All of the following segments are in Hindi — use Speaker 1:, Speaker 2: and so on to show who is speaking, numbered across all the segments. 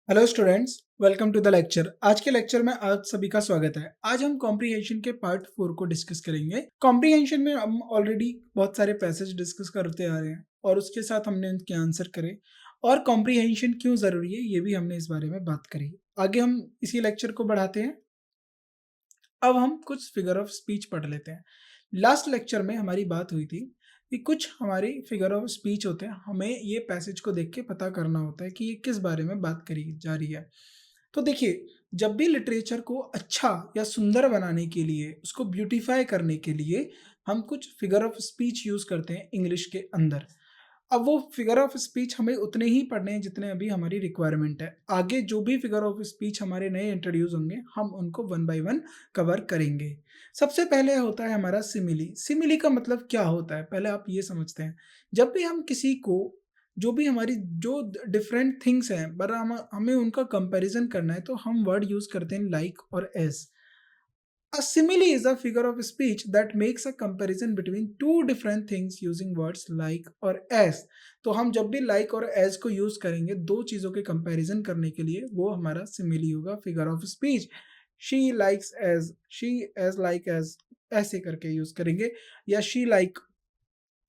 Speaker 1: Hello students, welcome to the lecture. आज के लेक्चर में आप सभी का स्वागत है। आज हम कॉम्प्रिहेंशन के पार्ट 4 को डिस्कस करेंगे। कॉम्प्रिहेंशन में हम ऑलरेडी बहुत सारे पैसेज डिस्कस करते आ रहे हैं और उसके साथ हमने उनके आंसर करे और कॉम्प्रिहेंशन क्यों जरूरी है ये भी हमने इस बारे में बात करी। आगे हम इसी लेक्चर को बढ़ाते हैं। अब हम कुछ फिगर ऑफ स्पीच पढ़ लेते हैं। लास्ट लेक्चर में हमारी बात हुई थी कि कुछ हमारी फिगर ऑफ स्पीच होते हैं, हमें ये पैसेज को देख के पता करना होता है कि ये किस बारे में बात करी जा रही है। तो देखिए, जब भी लिटरेचर को अच्छा या सुंदर बनाने के लिए, उसको ब्यूटीफाई करने के लिए हम कुछ फिगर ऑफ स्पीच यूज करते हैं इंग्लिश के अंदर। अब वो फिगर ऑफ स्पीच हमें उतने ही पढ़ने हैं जितने अभी हमारी रिक्वायरमेंट है। आगे जो भी फिगर ऑफ स्पीच हमारे नए इंट्रोड्यूस होंगे हम उनको वन बाय वन कवर करेंगे। सबसे पहले होता है हमारा सिमिली। सिमिली का मतलब क्या होता है, पहले आप ये समझते हैं। जब भी हम किसी को, जो भी हमारी जो डिफरेंट थिंग्स हैं पर हमें उनका कंपैरिजन करना है तो हम वर्ड यूज करते हैं लाइक और as. A simile is a figure of speech that makes a comparison between two different things using words like or as। तो हम जब भी like और as को यूज करेंगे दो चीजों के कंपैरिजन करने के लिए, वो हमारा simile होगा, figure of speech. she likes as, she as like as, ऐसे करके यूज करेंगे। या she like,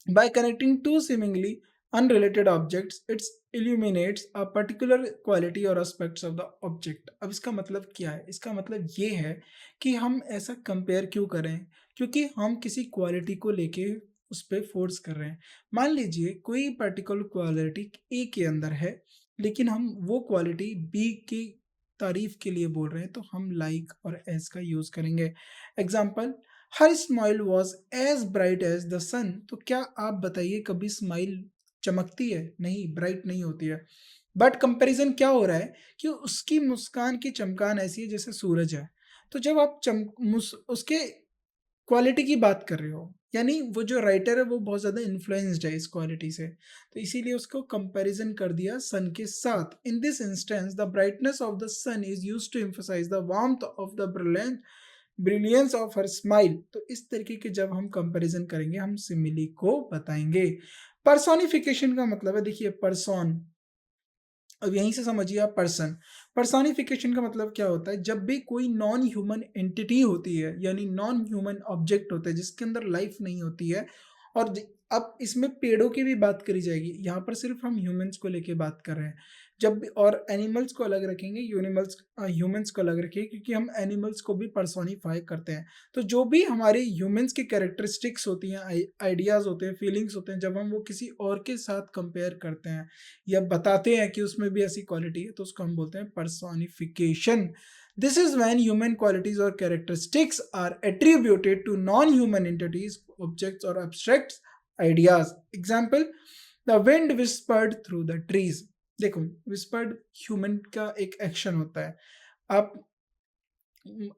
Speaker 1: by connecting two seemingly unrelated objects, it illuminates a particular quality or aspects of the object। अब इसका मतलब क्या है? इसका मतलब ये है कि हम ऐसा कंपेयर क्यों करें? क्योंकि हम किसी क्वालिटी को लेके उस पर फोर्स कर रहे हैं। मान लीजिए कोई पर्टिकुलर क्वालिटी ए के अंदर है, लेकिन हम वो क्वालिटी बी की तारीफ के लिए बोल रहे हैं, तो हम लाइक और एज का यूज करेंगे। एग्जाम्पल, हर smile was as bright as the sun. तो क्या आप बताइए, कभी स्माइल चमकती है? नहीं, ब्राइट नहीं होती है। बट कंपैरिजन क्या हो रहा है कि उसकी मुस्कान की चमकान ऐसी है जैसे सूरज है। तो जब आप उसके क्वालिटी की बात कर रहे हो, यानी वो जो राइटर है वो बहुत ज्यादा इन्फ्लुएंस्ड है इस क्वालिटी से, तो इसीलिए उसको कंपैरिजन कर दिया सन के साथ। In this instance the brightness of the sun is used to emphasise the warmth of the brilliance of her smile. तो इस तरीके के जब हम कंपैरिजन करेंगे हम सिमिली को बताएंगे। पर्सोनिफिकेशन का मतलब है, देखिए पर्सन, अब यहीं से समझिए आप पर्सन। पर्सोनिफिकेशन का मतलब क्या होता है? जब भी कोई नॉन ह्यूमन एंटिटी होती है, यानी नॉन ह्यूमन ऑब्जेक्ट होता है जिसके अंदर लाइफ नहीं होती है, और अब इसमें पेड़ों की भी बात करी जाएगी, यहाँ पर सिर्फ हम ह्यूमंस को लेके बात कर रहे हैं। जब भी और एनिमल्स को अलग रखेंगे, यूनिमल्स ह्यूमंस को अलग रखेंगे, क्योंकि हम एनिमल्स को भी पर्सोनिफाई करते हैं। तो जो भी हमारे ह्यूमंस की कैरेक्टरिस्टिक्स होती हैं, आइडियाज होते हैं, फीलिंग्स होते हैं, जब हम वो किसी और के साथ कंपेयर करते हैं या बताते हैं कि उसमें भी ऐसी क्वालिटी है, तो उसको हम बोलते हैं personification. This is when human qualities और characteristics are attributed to non human entities, objects और abstract ideas. Example, the wind whispered through the trees. देखो, विस्पर्ड ह्यूमन का एक एक्शन होता है। आप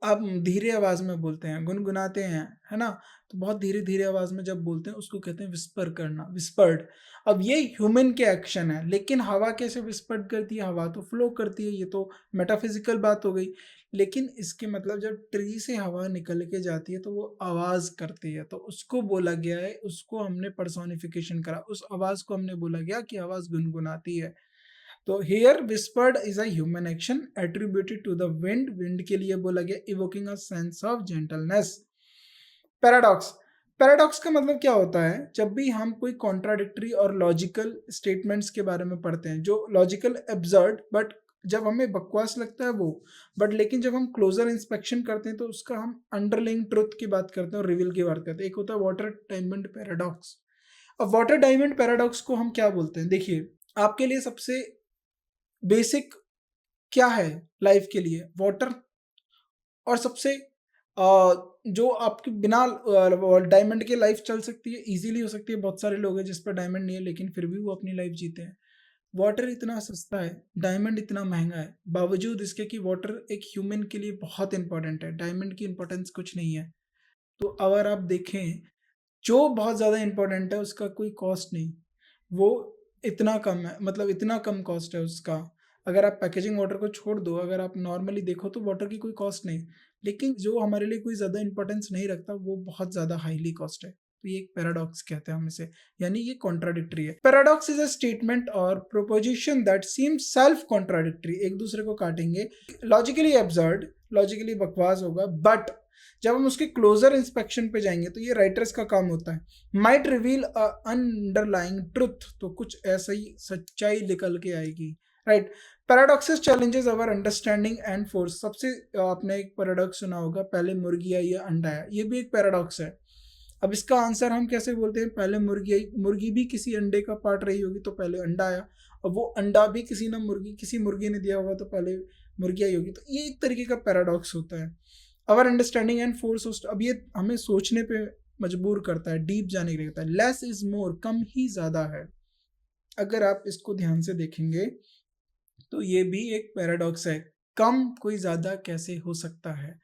Speaker 1: आप धीरे आवाज में बोलते हैं, गुनगुनाते हैं, है ना? तो बहुत धीरे धीरे आवाज में जब बोलते हैं उसको कहते हैं विस्पर करना, विस्पर्ड। अब ये ह्यूमन के एक्शन है, लेकिन हवा कैसे विस्पर्ड करती है? हवा तो फ्लो करती है, ये तो मेटाफिजिकल बात हो गई। लेकिन इसके मतलब जब ट्री से हवा निकल के जाती है तो वो आवाज करती है, तो उसको बोला गया है, उसको हमने पर्सोनिफिकेशन करा, उस आवाज को हमने बोला गया कि आवाज गुनगुनाती है। तो here whispered is a human action attributed to the wind. Wind के लिए बोला गया evoking a sense of gentleness. Paradox. Paradox का मतलब क्या होता है? जब भी हम कोई कॉन्ट्राडिक्टरी और लॉजिकल स्टेटमेंट्स के बारे में पढ़ते हैं, जो लॉजिकल एब्सर्ड बट जब हमें बकवास लगता है वो, बट लेकिन जब हम क्लोजर इंस्पेक्शन करते हैं तो उसका हम अंडरलाइंग ट्रुथ की बात करते हैं और रिवील की बात करते हैं। एक होता है वाटर डायमंड पैराडॉक्स। अब वाटर डायमंड पैराडॉक्स को हम क्या बोलते हैं? देखिए, आपके लिए सबसे बेसिक क्या है लाइफ के लिए? वाटर। और सबसे जो आपके बिना डायमंड के लाइफ चल सकती है, इजीली हो सकती है। बहुत सारे लोग हैं जिस पर डायमंड नहीं है लेकिन फिर भी वो अपनी लाइफ जीते हैं। वाटर इतना सस्ता है, डायमंड इतना महंगा है, बावजूद इसके कि वाटर एक ह्यूमन के लिए बहुत इंपॉर्टेंट है, डायमंड की इंपॉर्टेंस कुछ नहीं है। तो अगर आप देखें, जो बहुत ज़्यादा इंपॉर्टेंट है उसका कोई कॉस्ट नहीं, वो इतना कम है, मतलब इतना कम कॉस्ट है उसका। अगर आप पैकेजिंग वाटर को छोड़ दो, अगर आप नॉर्मली देखो तो वाटर की कोई कॉस्ट नहीं, लेकिन जो हमारे लिए कोई ज़्यादा इंपॉर्टेंस नहीं रखता वो बहुत ज़्यादा हाईली कॉस्ट है। तो ये एक पैराडॉक्स कहते हैं हम इसे, यानी ये कॉन्ट्राडिक्टरी है। पैराडॉक्स इज अ स्टेटमेंट और proposition that seem self contradictory, एक दूसरे को काटेंगे, लॉजिकली एब्सर्ड, लॉजिकली बकवास होगा, बट जब हम उसके क्लोजर इंस्पेक्शन पे जाएंगे तो ये राइटर्स का काम होता है, माइट रिवील अ अंडरलाइंग ट्रुथ, तो कुछ ऐसा ही सच्चाई निकल के आएगी, right. Paradoxes challenges our understanding and force, सबसे आपने एक पैराडॉक्स सुना होगा, पहले मुर्गी आई या अंडा आया, ये भी एक पैराडॉक्स है। अब इसका आंसर हम कैसे बोलते हैं, पहले मुर्गी आई, मुर्गी भी किसी अंडे का पार्ट रही होगी तो पहले अंडा आया, और वो अंडा भी किसी मुर्गी ने दिया होगा तो पहले मुर्गी आई होगी, तो ये एक तरीके का पैराडॉक्स होता है। अवर अंडरस्टैंडिंग एंड फोर्स, अब ये हमें सोचने पे मजबूर करता है, डीप जाने के लिए कहता है। लेस इज मोर, कम ही ज्यादा है। अगर आप इसको ध्यान से देखेंगे तो ये भी एक पैराडॉक्स है, कम कोई ज्यादा कैसे हो सकता है।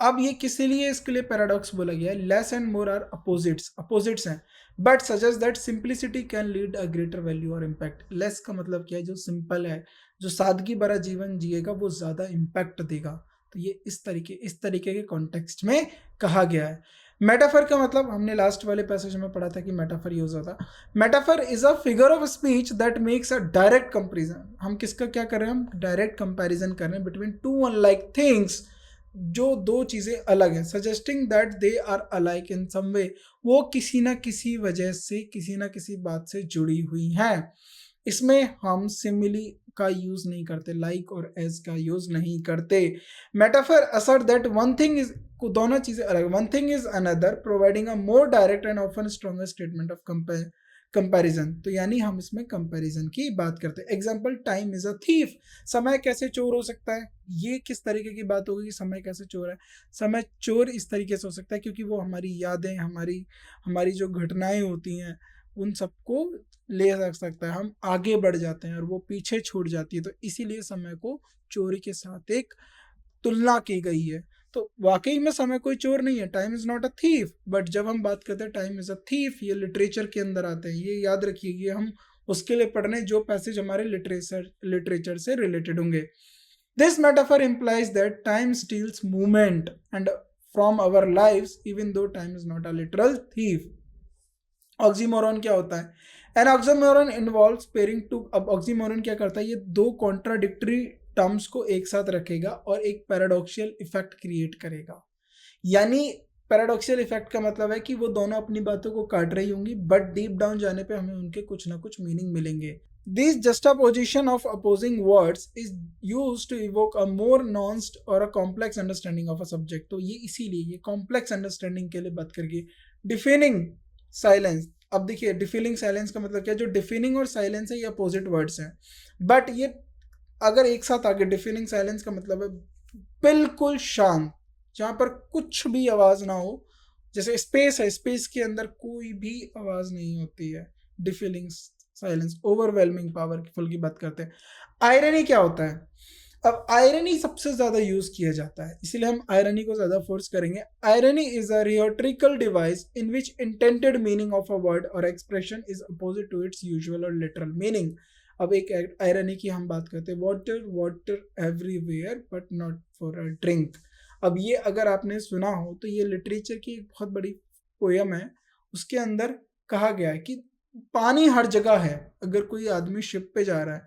Speaker 1: अब ये किस लिए इसके लिए पैराडॉक्स बोला गया है, less and more are opposites हैं, but suggest that simplicity can lead a greater value और इम्पैक्ट। लेस का मतलब क्या है, जो सिंपल है, जो सादगी भरा जीवन जिएगा वो ज्यादा इम्पैक्ट देगा, तो ये इस तरीके के कॉन्टेक्स्ट में कहा गया है। मेटाफर का मतलब हमने लास्ट वाले पैसेज में पढ़ा था कि मेटाफर यूज होता है। Metaphor is a figure of speech that makes a direct comparison, हम किसका क्या कर रहे हैं, हम डायरेक्ट कंपैरिजन कर रहे हैं बिटवीन टू अनलाइक थिंग्स, जो दो चीजें अलग हैं, suggesting that they are alike in some way, वो किसी ना किसी वजह से, किसी ना किसी बात से जुड़ी हुई हैं। इसमें हम सिमिली का यूज नहीं करते, लाइक और एज का यूज नहीं करते। Metaphor assert that one thing is, दोनों चीजें अलग, one thing is another, providing a more direct and often stronger statement of comparison, तो यानी हम इसमें कंपैरिजन की बात करते हैं। Example, time is a thief, समय कैसे चोर हो सकता है, ये किस तरीके की बात होगी कि समय कैसे चोर है। समय चोर इस तरीके से हो सकता है क्योंकि वो हमारी यादें, हमारी जो घटनाएं होती हैं उन सबको ले सकता है, हम आगे बढ़ जाते हैं और वो पीछे छूट जाती है, तो इसीलिए समय को चोरी के साथ एक तुलना की गई है। तो वाकई में समय कोई चोर नहीं है, time is not a thief, but जब हम बात करते हैं टाइम इज अ थीफ, ये लिटरेचर के अंदर आते हैं, ये याद रखिए, ये हम उसके लिए पढ़ रहे हैं जो पैसेज हमारे लिटरेचर से रिलेटेड होंगे। This metaphor implies that time steals movement and from our lives even though time is not a literal thief. Oxymoron क्या होता है, an oxymoron involves pairing two, अब ऑक्सीमोरन क्या करता है, ये दो कॉन्ट्राडिक्टरी टर्म्स को एक साथ रखेगा और एक पैराडॉक्सियल इफेक्ट क्रिएट करेगा। यानी पैराडॉक्सियल इफेक्ट का मतलब है कि वो दोनों अपनी बातों को काट रही होंगी, बट डीप डाउन जाने पे हमें उनके कुछ ना कुछ मीनिंग मिलेंगे। This juxtaposition of opposing words is used to evoke a more nuanced or a complex understanding of a subject. तो ये इसीलिए ये complex understanding के लिए बात करके डिफिनिंग साइलेंस। अब देखिए डिफिनिंग साइलेंस का मतलब क्या है, जो डिफिनिंग और साइलेंस है ये अपोजिट वर्ड्स हैं, बट ये अगर एक साथ आगे, डिफिनिंग साइलेंस का मतलब है बिल्कुल शांत, जहां पर कुछ भी आवाज ना हो, जैसे स्पेस है, स्पेस के अंदर कोई भी आवाज नहीं होती है, डिफिनिंग साइलेंस। ओवरवेलमिंग पावरफुल की बात करते हैं। आयरनी क्या होता है, अब आयरनी सबसे ज्यादा यूज किया जाता है, इसीलिए हम आयरनी को ज्यादा फोर्स करेंगे। Irony is a rhetorical device in which intended meaning of a word और expression is opposite to its usual और लिटरल मीनिंग। अब एक आयरनी की हम बात करते हैं, water water everywhere but not for a drink. अब ये अगर आपने सुना हो तो ये लिटरेचर की एक बहुत बड़ी पोयम है, उसके अंदर कहा गया है कि पानी हर जगह है, अगर कोई आदमी शिप पे जा रहा है,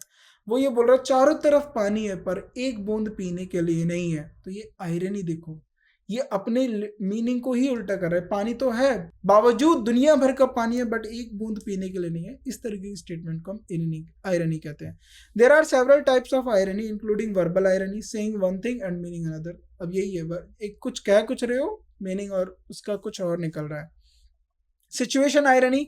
Speaker 1: वो ये बोल रहा है चारों तरफ पानी है पर एक बूंद पीने के लिए नहीं है, तो ये आयरनी देखो, ये अपने मीनिंग को ही उल्टा कर रहा है, पानी तो है, बावजूद दुनिया भर का पानी है बट एक बूंद पीने के लिए नहीं है, इस तरीके की स्टेटमेंट को हम आयरनी कहते हैं। There are several types of irony including verbal irony, saying one thing and meaning another. अब यही है, एक कुछ कह कुछ रहे हो, मीनिंग और उसका कुछ और निकल रहा है। Situation irony,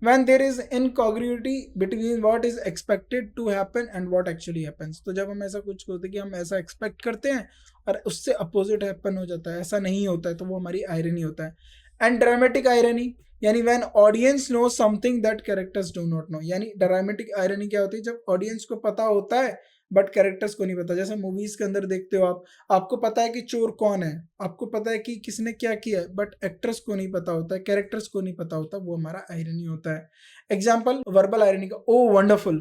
Speaker 1: when there is incongruity between what is expected to happen and what actually happens, तो जब हम ऐसा कुछ होता है कि हम ऐसा एक्सपेक्ट करते हैं और उससे अपोजिट हैपन हो जाता है, ऐसा नहीं होता है, तो वो हमारी आयरनी होता है। एंड ड्रामेटिक आयरनी, यानी when audience know something that characters do not know, यानी ड्रामेटिक आयरनी क्या होती है, जब ऑडियंस को पता होता है बट कैरेक्टर्स को नहीं पता। जैसे मूवीज के अंदर देखते हो आप, आपको पता है कि चोर कौन है, आपको पता है कि किसने क्या किया है, बट एक्टर्स को नहीं पता होता है, कैरेक्टर्स को नहीं पता होता, वो हमारा आयरनी होता है। एग्जाम्पल वर्बल आयरनी का, ओ वंडरफुल।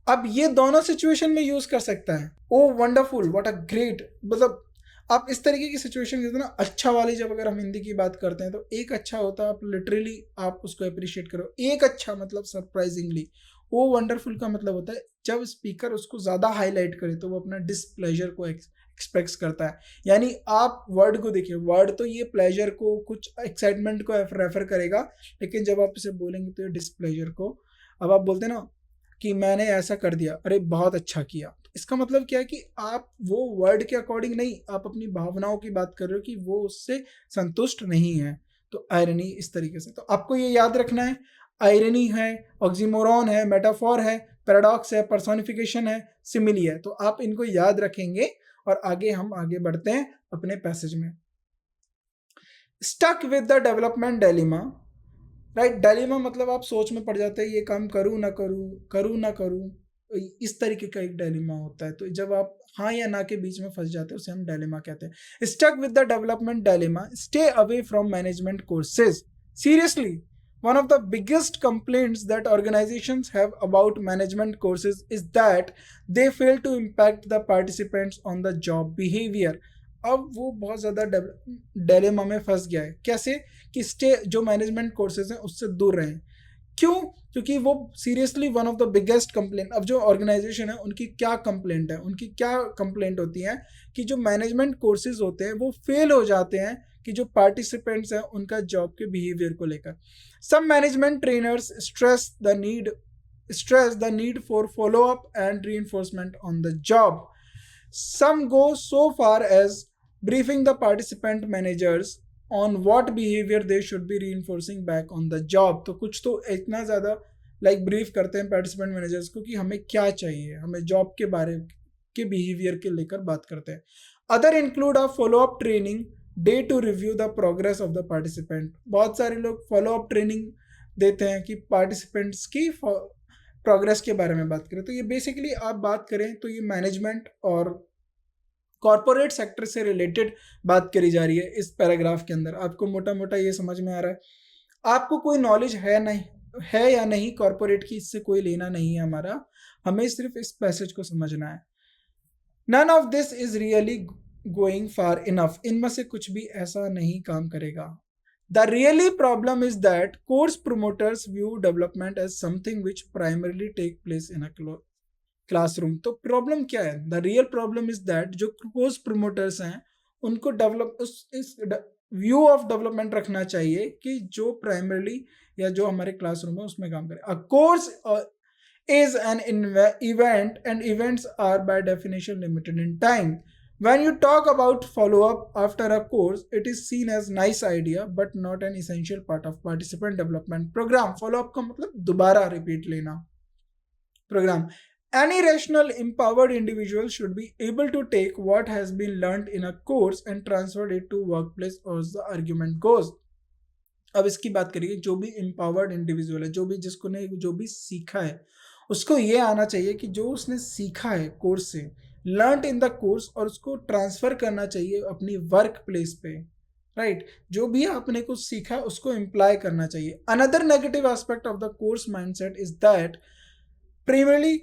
Speaker 1: अब ये दोनों सिचुएशन में यूज कर सकता है, ओ वंडरफुल, व्हाट अ ग्रेट, मतलब आप इस तरीके की सिचुएशन कहते हैं ना, अच्छा वाली जब अगर हम हिंदी की बात करते हैं तो एक अच्छा होता है, आप लिटरली आप उसको अप्रिशिएट करो। एक अच्छा मतलब सरप्राइजिंगली, वो वंडरफुल का मतलब होता है जब स्पीकर उसको ज़्यादा हाईलाइट करे तो वो अपना डिसप्लेजर को एक्सप्रेस करता है। यानी आप वर्ड को देखिए, वर्ड तो ये प्लेजर को, कुछ एक्साइटमेंट को रेफर करेगा, लेकिन जब आप इसे बोलेंगे तो ये डिसप्लेजर को। अब आप बोलते हैं ना कि मैंने ऐसा कर दिया, अरे बहुत अच्छा किया, इसका मतलब क्या है कि आप वो वर्ड के अकॉर्डिंग नहीं, आप अपनी भावनाओं की बात कर रहे हो कि वो उससे संतुष्ट नहीं है। तो आयरनी इस तरीके से, तो आपको ये याद रखना है, आयरनी है, ऑक्सीमोरॉन है, मेटाफोर है, पैराडॉक्स है, पर्सोनिफिकेशन है, सिमिली है। तो आप इनको याद रखेंगे और हम आगे बढ़ते हैं अपने पैसेज में। Stuck with the development dilemma, right. Dilemma मतलब आप सोच में पड़ जाते हैं, ये काम करूँ ना करूँ, करूँ ना करूँ, इस तरीके का एक डेलिमा होता है। तो जब आप हाँ या ना के बीच में फंस जाते हैं उसे हम डेलिमा कहते हैं। Stuck with the development dilemma, stay away from management courses. Seriously, one of the biggest complaints that organizations have about management courses is that they fail to impact the participants on the job behavior. अब वो बहुत ज़्यादा डेलेमा में फंस गया है। कैसे? कि स्टे जो मैनेजमेंट कोर्सेज हैं उससे दूर रहें। क्यों? क्योंकि वो seriously one of the biggest complaint, अब जो ऑर्गेनाइजेशन है उनकी क्या कंप्लेंट है, उनकी क्या कंप्लेंट होती है कि जो मैनेजमेंट कोर्सेज होते हैं वो फेल हो जाते हैं कि जो पार्टिसिपेंट्स हैं उनका जॉब के बिहेवियर को लेकर। Some management trainers stress the need for follow up and reinforcement on the job. Some go so far as briefing the participant managers on what behavior they should be reinforcing back on the job. तो कुछ तो इतना ज़्यादा ब्रीफ करते हैं पार्टिसिपेंट मैनेजर्स को कि हमें क्या चाहिए, हमें जॉब के बारे के बिहेवियर के लेकर बात करते हैं। Other include a follow up training day to review the progress of the participant. बहुत सारे लोग फॉलो अप ट्रेनिंग देते हैं कि पार्टिसिपेंट्स की प्रोग्रेस के बारे में बात करें। तो ये बेसिकली आप बात करें तो ये मैनेजमेंट और कॉर्पोरेट सेक्टर से रिलेटेड बात करी जा रही है इस पैराग्राफ के अंदर। आपको मोटा मोटा ये समझ में आ रहा है? आपको कोई नॉलेज है या नहीं कॉर्पोरेट की, इससे कोई लेना नहीं है हमारा, हमें सिर्फ इस पैसेज को समझना है। None of this is really going far enough, इनमें से कुछ भी ऐसा नहीं काम करेगा। The really problem is that course promoters view development as something which primarily take place in a classroom. तो प्रॉब्लम क्या है? The real problem is that जो कोर्स प्रमोटर्स हैं उनको इस व्यू ऑफ डेवलपमेंट रखना चाहिए कि जो प्राइमरली या जो हमारे क्लासरूम है उसमें काम करे। A course is an event and events are by definition limited in time. When you talk about follow-up after a course, it is seen as nice idea but not an essential part of participant development program. Follow-up का मतलब दोबारा रिपीट लेना program. Any rational, empowered individual should be able to take what has been learned in a course and transfer it to workplace as the argument goes. अब इसकी बात करिए, जो भी empowered individual है, जो भी जिसको ने जो भी सीखा है, उसको ये आना चाहिए कि जो उसने सीखा है कोर्स से, लर्न इन द कोर्स, और उसको ट्रांसफर करना चाहिए अपनी वर्क प्लेस पे, राइट। जो भी आपने कुछ सीखा है उसको इम्प्लाई करना चाहिए। Another negative aspect of the course mindset is that primarily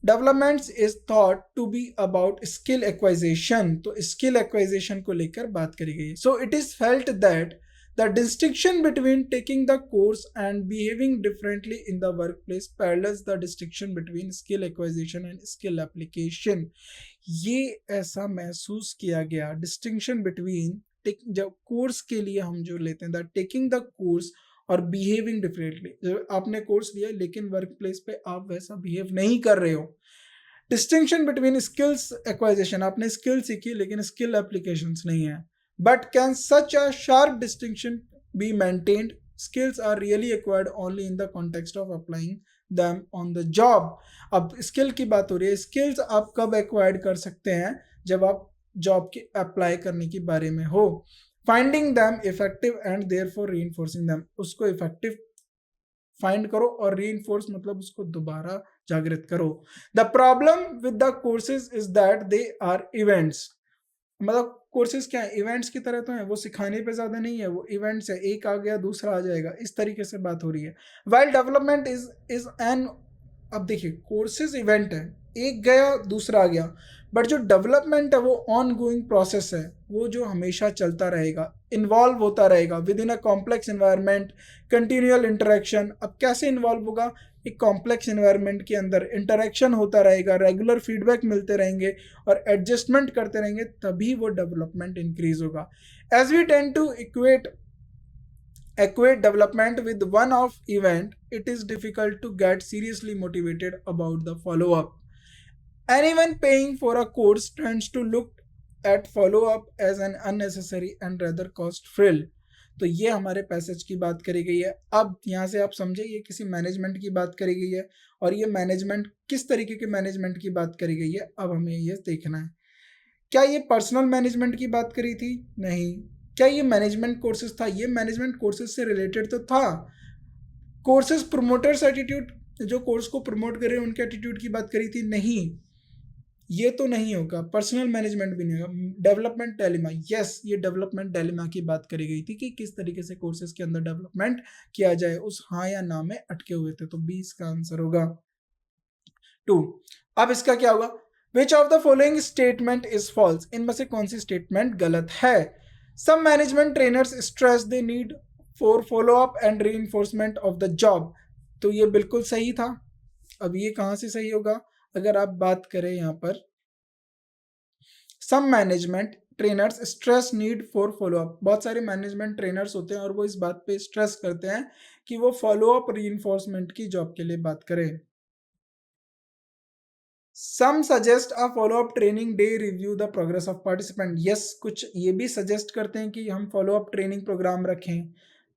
Speaker 1: developments is thought to be about skill acquisition। तो skill acquisition को लेकर बात करी गई है। So it is felt that the distinction between taking the course and behaving differently in the workplace parallels the distinction between skill acquisition and skill application। ये ऐसा महसूस किया गया distinction between जब कोर्स के लिए हम जो लेते हैं, द टेकिंग द कोर्स और बिहेविंग डिफरेंटली। जब आपने कोर्स लिया लेकिन वर्क प्लेस पे आप वैसा बिहेव नहीं कर रहे हो। डिस्टिंक्शन बिटवीन स्किल्स एक्वाइजेशन, आपने स्किल सीखी लेकिन स्किल एप्लीकेशंस नहीं है। But can such a sharp distinction be maintained? Skills are really acquired only in the context of applying them on the job. अब स्किल की बात हो रही है, स्किल्स आप कब एक्वायर्ड कर सकते हैं? जब आप जॉब के अप्लाई करने के बारे में हो। Finding them effective and therefore reinforcing them, उसको इफेक्टिव फाइंड करो और रीइंफोर्स मतलब उसको दोबारा जागृत करो। The problem with the courses is that they are events. मतलब कोर्सेज क्या है? इवेंट्स की तरह तो है, वो सिखाने पे ज्यादा नहीं है, वो इवेंट्स है, एक आ गया दूसरा आ जाएगा, इस तरीके से बात हो रही है। वाइल डेवलपमेंट इज एन, अब देखिए कोर्सेज इवेंट है, एक गया दूसरा आ गया, बट जो डेवलपमेंट है वो ऑन गोइंग प्रोसेस है, वो जो हमेशा चलता रहेगा, इन्वॉल्व होता रहेगा with in a complex environment, continual interaction. अब कैसे इन्वॉल्व होगा? एक कॉम्प्लेक्स इन्वायरमेंट के अंदर इंटरेक्शन होता रहेगा, रेगुलर फीडबैक मिलते रहेंगे और एडजस्टमेंट करते रहेंगे, तभी वो डेवलपमेंट इंक्रीज होगा। As we tend to equate development with one off event, it is difficult to get seriously motivated about the follow up. Anyone paying for a course tends to look at follow up as an unnecessary and rather cost frill. तो ये हमारे पैसेज की बात करी गई है। अब यहाँ से आप समझे ये किसी मैनेजमेंट की बात करी गई है, और ये मैनेजमेंट किस तरीके के मैनेजमेंट की बात करी गई है, अब हमें ये देखना है। क्या ये पर्सनल मैनेजमेंट की बात करी थी? नहीं। क्या ये मैनेजमेंट कोर्सेज था? ये मैनेजमेंट कोर्सेज से रिलेटेड तो था। कोर्सेज प्रोमोटर्स एटीट्यूड, जो कोर्स को प्रमोट कर रहे हैं उनके एटीट्यूड की बात करी थी? नहीं, ये तो नहीं होगा। पर्सनल मैनेजमेंट भी नहीं होगा। डेवलपमेंट डेलिमा, यस, ये डेवलपमेंट डेलिमा की बात करी गई थी कि किस तरीके से कोर्सेज के अंदर डेवलपमेंट किया जाए, उस हाँ या ना में अटके हुए थे, तो 20 का आंसर होगा 2। अब इसका क्या होगा? Which of the following statement is false? इनमें से कौन सी स्टेटमेंट गलत है? Some management trainers stress the need for follow up and reinforcement of the job, तो ये बिल्कुल सही था। अब ये कहां से सही होगा? अगर आप बात करें यहां पर, some management trainers stress need for follow up, बहुत सारे मैनेजमेंट ट्रेनर्स होते हैं और वो इस बात पे स्ट्रेस करते हैं कि वो फॉलो अप रीइंफोर्समेंट की जॉब के लिए बात करें। Some suggest a follow up training day review the progress of participant, yes, कुछ ये भी सजेस्ट करते हैं कि हम फॉलो अप ट्रेनिंग प्रोग्राम रखें,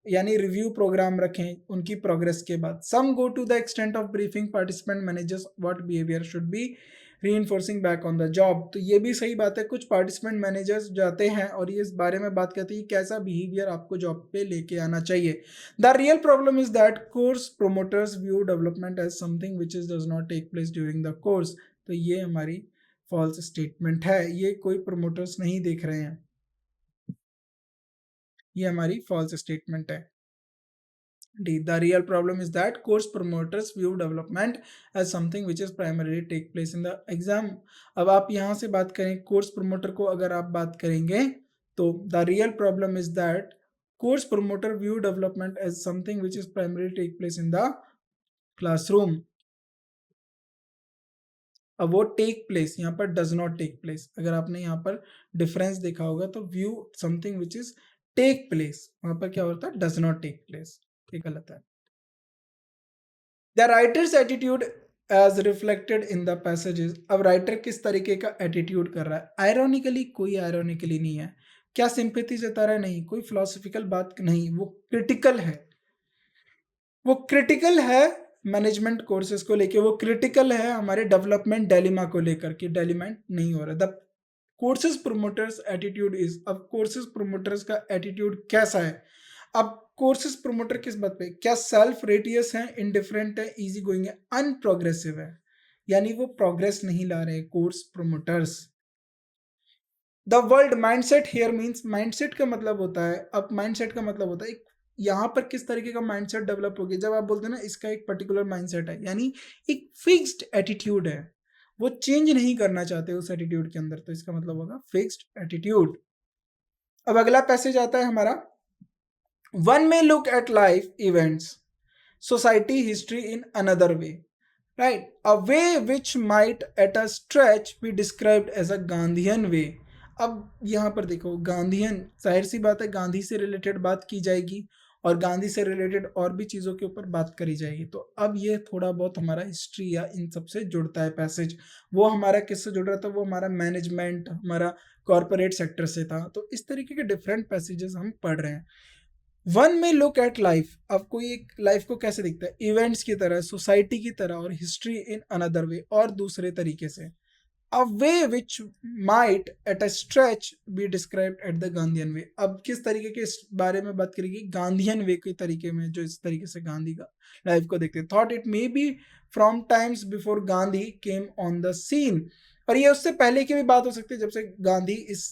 Speaker 1: यानी रिव्यू प्रोग्राम रखें उनकी प्रोग्रेस के बाद। Some go to the extent of briefing participant managers what behaviour should be reinforcing back on the job, तो ये भी सही बात है। कुछ पार्टिसिपेंट मैनेजर्स जाते हैं और ये इस बारे में बात करते हैं कि कैसा बिहेवियर आपको जॉब पे लेके आना चाहिए। The real problem is that course promoters view development as something which is does not take place during the course, तो ये हमारी फॉल्स स्टेटमेंट है, ये कोई प्रोमोटर्स नहीं देख रहे हैं, ये हमारी फॉल्स स्टेटमेंट है। D. The real problem is that course promoters view development as something which is primarily take place in the exam. अब आप यहाँ से बात करें कोर्स प्रोमोटर को अगर आप बात करेंगे तो the real problem is that course promoter view development as something which is primarily take place in the classroom. अब वो टेक प्लेस यहाँ पर डज नॉट टेक प्लेस, अगर आपने यहाँ पर डिफरेंस देखा होगा तो view something which is take place, वहां पर क्या होता है? डज नॉट टेक प्लेस, ये गलत है। The writer's attitude as reflected in the passages, अब राइटर किस तरीके का एटीट्यूड कर रहा है? आयरोनिकली? कोई आयरोनिकली नहीं है। क्या सिंपैथी जता रहा है? नहीं। कोई फिलोसफिकल बात नहीं, वो क्रिटिकल है, वो क्रिटिकल है मैनेजमेंट कोर्सेज को लेके, वो क्रिटिकल है हमारे डेवलपमेंट डेलिमा को लेकर कि डेवलपमेंट नहीं हो रहा। The courses promoters attitude is, अब कोर्सेज प्रोमोटर्स का एटीट्यूड कैसा है? अब कोर्सेज प्रोमोटर किस बात पे? क्या सेल्फ रेटियस है, इनडिफरेंट है, इजी गोइंग है, अनप्रोग्रेसिव है, यानी वो प्रोग्रेस नहीं ला रहे course promoters. The world mindset here means, mindset का मतलब होता है, अब माइंडसेट का मतलब होता है एक यहाँ पर किस तरीके का माइंडसेट डेवलप हो गया। जब आप बोलते हैं ना इसका एक पर्टिकुलर माइंडसेट है, यानी एक फिक्स्ड एटीट्यूड है, वो चेंज नहीं करना चाहते उस एटीट्यूड के अंदर, तो इसका मतलब होगा फिक्स्ड एटीट्यूड। अब अगला पैसेज आता है हमारा, one may look at life events society history in another way, right, a way which might at a stretch be described as a Gandhian way. अब यहाँ पर देखो गांधीयन, जाहिर सी बात है गांधी से रिलेटेड बात की जाएगी और गांधी से रिलेटेड और भी चीज़ों के ऊपर बात करी जाएगी, तो अब ये थोड़ा बहुत हमारा हिस्ट्री या इन सब से जुड़ता है पैसेज। वो हमारा किससे जुड़ रहा था? वो हमारा मैनेजमेंट, हमारा कॉरपोरेट सेक्टर से था, तो इस तरीके के डिफरेंट पैसेजेस हम पढ़ रहे हैं। वन में लुक एट लाइफ, अब कोई एक लाइफ को कैसे दिखता है? इवेंट्स की तरह, सोसाइटी की तरह, और हिस्ट्री इन अनदर वे, और दूसरे तरीके से। A way which might at a stretch be described at the Gandhian way, अब किस तरीके के इस बारे में बात करेगी? गांधीयन वे के तरीके में, जो इस तरीके से गांधी का लाइफ को देखते। Thought it may be from times before Gandhi came on the scene, और ये उससे पहले की भी बात हो सकती है जब से गांधी इस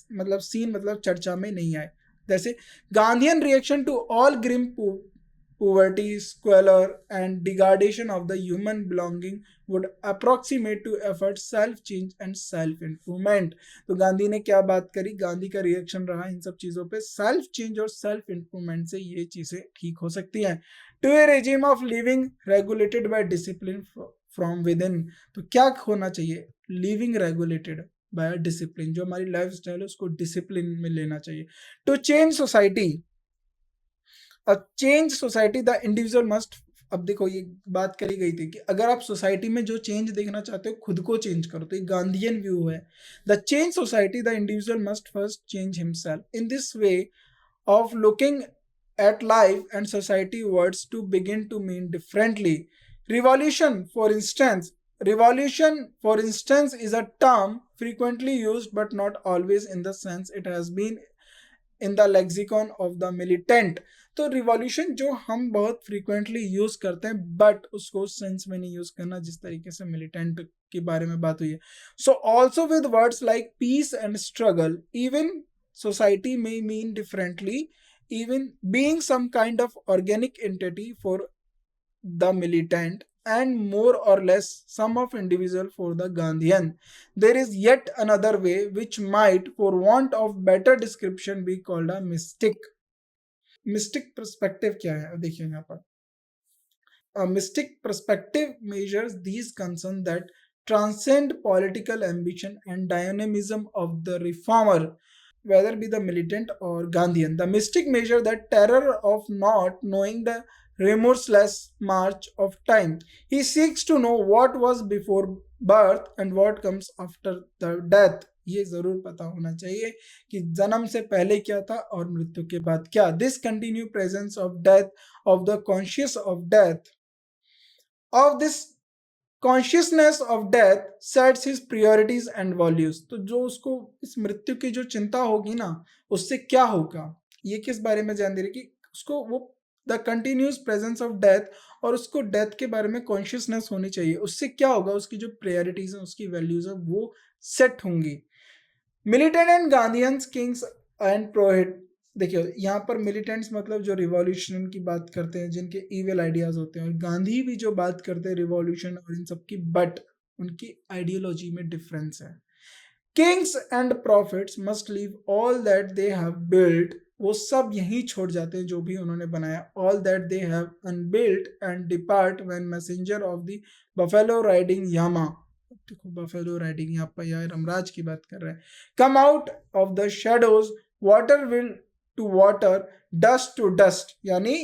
Speaker 1: सीन चर्चा में नहीं आए। जैसे Gandhian reaction to all grim poverty, squalor, and degradation of the human belonging would approximate to effort self change and self improvement. तो गांधी ने क्या बात करी, गांधी का रिएक्शन रहा इन सब चीजों पे, सेल्फ चेंज और सेल्फ इंप्रूवमेंट से ये चीजें ठीक हो सकती हैं। To a regime of living regulated by discipline from within, तो क्या होना चाहिए, लिविंग रेगुलेटेड बाय डिसिप्लिन, जो हमारी लाइफ स्टाइल है उसको डिसिप्लिन में लेना चाहिए। To change society, change society the individual must, अब देखो ये बात करी गई थी कि अगर आप सोसाइटी में जो चेंज देखना चाहते हो खुद को चेंज करो, तो ये गांधीयन व्यू है। The change society the individual must first change himself in this way of looking at life and society words to begin to mean differently. Revolution, for instance, is a term frequently used but not always in the sense it has been in the lexicon of the militant. तो रिवॉल्यूशन जो हम बहुत फ्रीक्वेंटली यूज करते हैं बट उसको सेंस में नहीं यूज करना जिस तरीके से मिलिटेंट के बारे में बात हुई है। So also with words like peace and struggle even society में mean differently, even being some kind of organic entity for the militant and more or less some of individual for the Gandhian. There is yet another way which might, for want of better description, be called a mystic. Mystic perspective क्या है, देखिए यहाँ पर, a mystic perspective measures these concerns that transcend political ambition and dynamism of the reformer, whether be the militant or Gandhian. The mystic measure that terror of not knowing the remorseless march of time. He seeks to know what was before birth and what comes after the death. ये जरूर पता होना चाहिए कि जन्म से पहले क्या था और मृत्यु के बाद क्या। This continued presence of death, of the conscious of death, of this consciousness of death sets his priorities and values. तो जो उसको इस मृत्यु की जो चिंता होगी ना उससे क्या होगा, ये किस बारे में ध्यान दे रही कि उसको वो the continuous presence of death और उसको डेथ के बारे में कॉन्शियसनेस होनी चाहिए, उससे क्या होगा, उसकी जो प्रायोरिटीज है उसकी वैल्यूज है वो सेट होंगी। मिलिटेंट एंड गांधीयंस किंग्स एंड प्रोहिट, देखिए यहाँ पर मिलिटेंट्स मतलब जो रिवॉल्यूशन की बात करते हैं जिनके इविल आइडियाज होते हैं, और गांधी भी जो बात करते हैं रिवॉल्यूशन और इन सब की, बट उनकी आइडियोलॉजी में डिफरेंस है। Kings and profits must leave all that they have built, वो सब यहीं छोड़ जाते हैं जो भी उन्होंने बनाया, all that they have unbuilt and depart when messenger of the buffalo riding Yama, देखो बफेलो राइडिंग यहाँ पर यार यमराज की बात कर रहे हैं, come out of the shadows, water will to water, dust to dust, यानी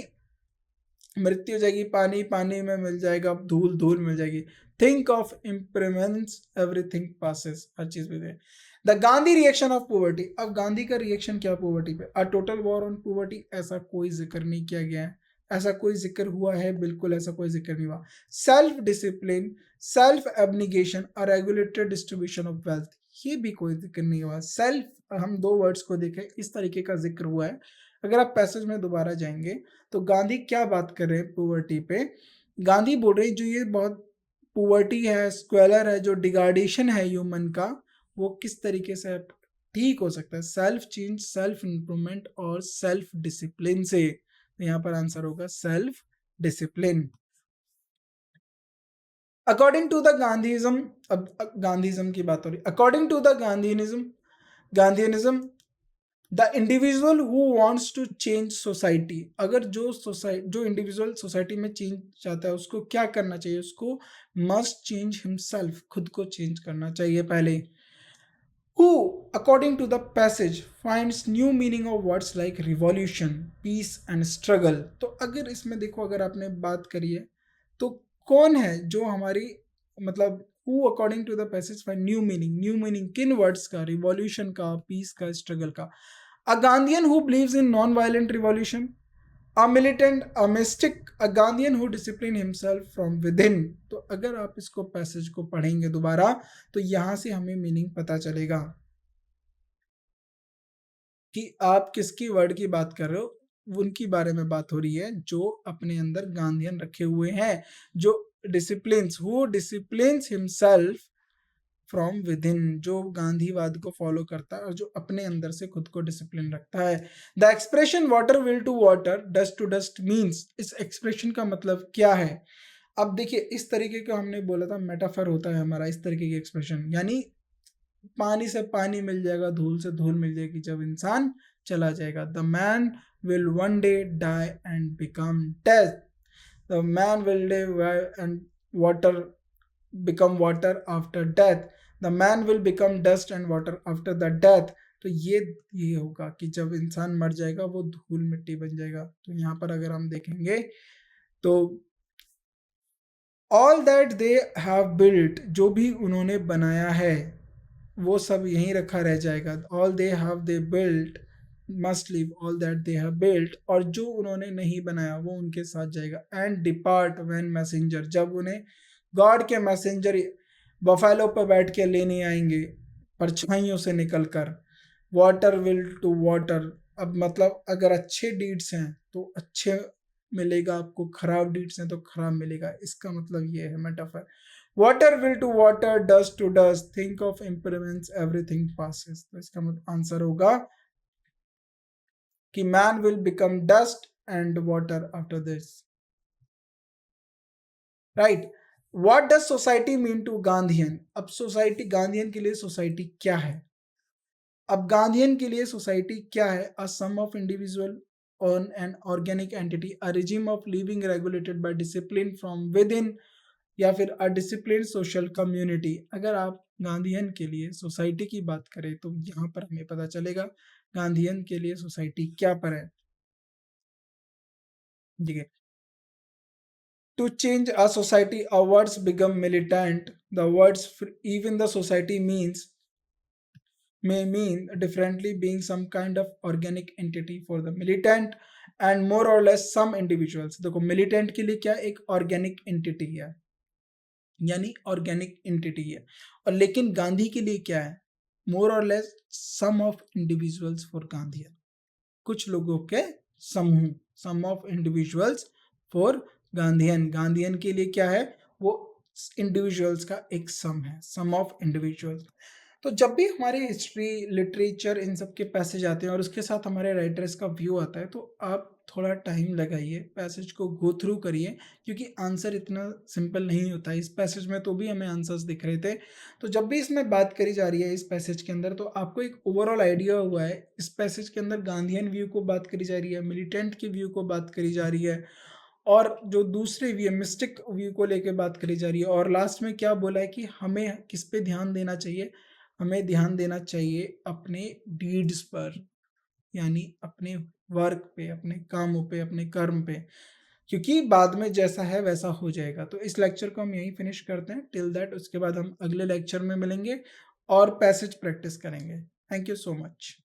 Speaker 1: मृत्यु हो जाएगी, पानी पानी में मिल जाएगा, धूल धूल मिल जाएगी। Think of improvements, everything passes, हर चीज में। The Gandhi reaction of poverty, अब गांधी का रिएक्शन क्या पॉवर्टी पे, a total war on poverty, ऐसा कोई जिक्र नहीं किया गया है, ऐसा कोई जिक्र हुआ है, बिल्कुल ऐसा कोई जिक्र नहीं हुआ। Self discipline, self abnegation, a regulated distribution of wealth, ये भी कोई जिक्र नहीं हुआ। सेल्फ, हम दो वर्ड्स को देखें, इस तरीके का जिक्र हुआ है। अगर आप पैसेज में दोबारा जाएंगे तो गांधी क्या बात कर रहे हैं पॉवर्टी पे, गांधी बोल रहे हैं जो ये बहुत पॉवर्टी है, स्क्वेलर है, जो डिग्रेडेशन है ह्यूमन का, वो किस तरीके से ठीक हो सकता है, सेल्फ चेंज, सेल्फ इंप्रूवमेंट और सेल्फ डिसिप्लिन से। यहाँ पर आंसर होगा self discipline. According to the Gandhism, अब गांधीइज्म की बात हो रही, according to the Gandhism the individual who wants to change society, अगर जो इंडिविजुअल सोसाइटी में चेंज चाहता है उसको क्या करना चाहिए, उसको मस्ट चेंज हिमसेल्फ, खुद को चेंज करना चाहिए पहले। Who, according to the passage, finds new meaning of words like revolution, peace and struggle। तो अगर इसमें देखो, अगर आपने बात करी है तो कौन है जो हमारी, मतलब who according to the passage find new meaning किन वर्ड्स का, रिवॉल्यूशन का, पीस का, स्ट्रगल का। A Gandhian who believes in non-violent revolution, a militant, a mystic, a Gandhian who discipline himself from within। तो अगर आप इसको पैसेज को पढ़ेंगे दोबारा तो यहां से हमें मीनिंग पता चलेगा कि आप किसकी वर्ड की बात कर रहे हो, उनकी बारे में बात हो रही है जो अपने अंदर गांधीयन रखे हुए हैं, जो disciplines, who disciplines himself from with in, जो गांधीवाद को फॉलो करता है और जो अपने अंदर से खुद को डिसिप्लिन रखता है। The expression water will to water, dust to dust means, इस एक्सप्रेशन का मतलब क्या है? अब देखिए, इस तरीके का हमने बोला था मेटाफर होता है हमारा, इस तरीके की एक्सप्रेशन, यानी पानी से पानी मिल जाएगा, धूल से धूल मिल जाएगी जब इंसान चला जाएगा। The man will one day die and become death, the man will live and water become water after death, the man will become dust and water after the death। तो ये होगा कि जब इंसान मर जाएगा वो धूल मिट्टी बन जाएगा। तो यहाँ पर अगर हम देखेंगे तो all that they have built, जो भी उन्होंने बनाया है वो सब यहीं रखा रह जाएगा। all they have they built must leave all that they have built, और जो उन्होंने नहीं बनाया वो उनके साथ जाएगा। and depart when messenger, जब उन्हें गॉड के मैसेंजर बफेलो पर बैठ के लेने आएंगे परछाइयों से निकलकर। वाटर विल टू वाटर, अब मतलब अगर अच्छे डीड्स हैं तो अच्छे मिलेगा आपको, खराब डीड्स हैं तो खराब मिलेगा, इसका मतलब ये है metaphor. Water will to water, dust to dust, think of impermanence, everything passes. तो इसका मतलब आंसर होगा कि man will become dust and water after this, right. What does society mean to Gandhian? अब सोसाइटी, गांधीयन के लिए सोसाइटी क्या है? अब गांधीयन के लिए सोसाइटी क्या है? A sum of individual on an organic entity, a regime of living regulated by discipline from within, या फिर अ डिसिप्लिन सोशल कम्युनिटी। अगर आप गांधीयन के लिए सोसाइटी की बात करें तो यहाँ पर हमें पता चलेगा गांधीयन के लिए सोसाइटी क्या पर है। ठीक है, to change a society, our words become militant. The words even the society means may mean differently, being some kind of organic entity for the militant and more or less some individuals। देखो militant के लिए क्या, एक organic entity है, यानी organic entity है, और लेकिन गांधी के लिए क्या है, more or less some of individuals for Gandhian, कुछ लोगों के समूह, some of individuals for Gandhian. Gandhian के लिए क्या है, वो इंडिविजुअल्स का एक सम है, सम ऑफ इंडिविजुअल्स। तो जब भी हमारे हिस्ट्री, लिटरेचर, इन सब के पैसेज आते हैं और उसके साथ हमारे राइटर्स का व्यू आता है, तो आप थोड़ा टाइम लगाइए, पैसेज को गो थ्रू करिए, क्योंकि आंसर इतना सिंपल नहीं होता है। इस पैसेज में तो भी हमें आंसर्स दिख रहे थे, तो जब भी इसमें बात करी जा रही है इस पैसेज के अंदर, तो आपको एक ओवरऑल आइडिया हुआ है इस पैसेज के अंदर गांधीयन व्यू को बात करी जा रही है, मिलिटेंट के व्यू को बात करी जा रही है, और जो दूसरे व्यू, मिस्टिक व्यू को लेके बात करी जा रही है, और लास्ट में क्या बोला है कि हमें किस पे ध्यान देना चाहिए, हमें ध्यान देना चाहिए अपने डीड्स पर, यानी अपने वर्क पे, अपने कामों पे, अपने कर्म पे, क्योंकि बाद में जैसा है वैसा हो जाएगा। तो इस लेक्चर को हम यहीं फिनिश करते हैं टिल दैट, उसके बाद हम अगले लेक्चर में मिलेंगे और पैसेज प्रैक्टिस करेंगे। Thank you so much.